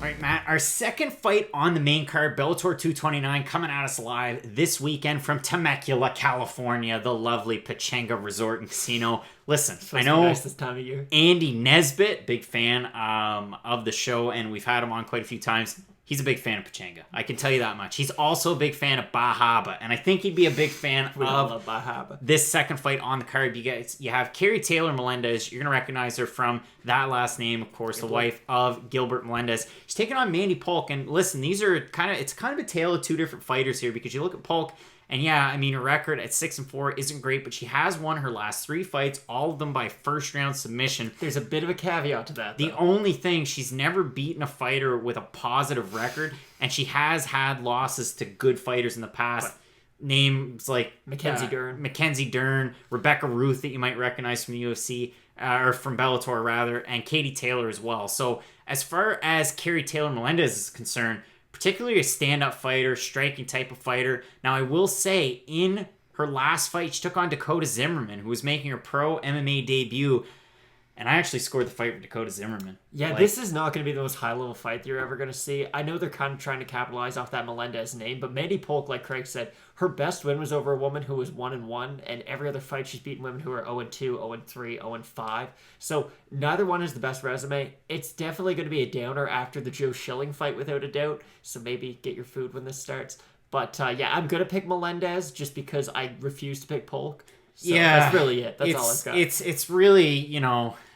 All right, Matt, our second fight on the main card, Bellator 229, coming at us live this weekend from Temecula, California, the lovely Pechanga Resort and Casino. Listen, I know nice this time of year. Andy Nesbitt, big fan of the show, and we've had him on quite a few times. He's a big fan of Pechanga. I can tell you that much. He's also a big fan of Bahaba, and I think he'd be a big fan of Bahaba. This second fight on the card. You have Keri Taylor Melendez. You're going to recognize her from that last name, of course, the wife of Gilbert Melendez. She's taking on Mandy Polk, and listen, it's kind of a tale of two different fighters here, because you look at Polk, and yeah, I mean, her record at 6-4 isn't great, but she has won her last 3 fights, all of them by first round submission. There's a bit of a caveat to that, though. The only thing, she's never beaten a fighter with a positive record, and she has had losses to good fighters in the past. Names like Mackenzie Dern, Rebecca Ruth, that you might recognize from the UFC, or from Bellator rather, and Katie Taylor as well. So as far as Keri Taylor Melendez is concerned, particularly a stand-up fighter, striking type of fighter. Now, I will say, in her last fight, she took on Dakota Zimmerman, who was making her pro MMA debut, and I actually scored the fight for Dakota Zimmerman. Yeah, this is not going to be the most high-level fight you're ever going to see. I know they're kind of trying to capitalize off that Melendez name, but Mandy Polk, like Craig said, her best win was over a woman who was 1-1, and every other fight she's beaten women who are 0-2, 0-3, 0-5. So neither one is the best resume. It's definitely going to be a downer after the Joe Schilling fight, without a doubt. So maybe get your food when this starts. But yeah, I'm going to pick Melendez just because I refuse to pick Polk. So yeah, that's really it. That's all I've got. It's really,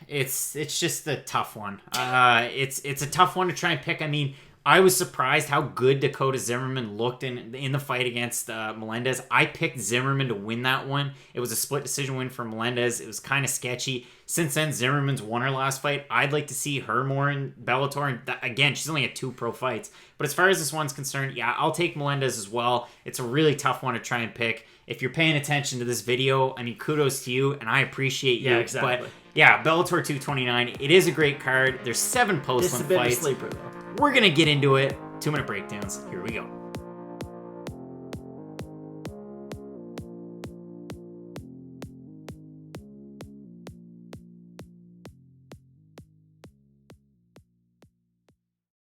it's just a tough one. It's a tough one to try and pick. I mean, I was surprised how good Dakota Zimmerman looked in the fight against Melendez. I picked Zimmerman to win that one. It was a split decision win for Melendez. It was kind of sketchy. Since then, Zimmerman's won her last fight. I'd like to see her more in Bellator. And again, she's only had 2 pro fights. But as far as this one's concerned, yeah, I'll take Melendez as well. It's a really tough one to try and pick. If you're paying attention to this video, I mean, kudos to you, and I appreciate you. Yeah, exactly. But yeah, Bellator 229, it is a great card. There's 7 post-limit fights. This is a bit of a sleeper, though. We're going to get into it. 2-minute breakdowns. Here we go.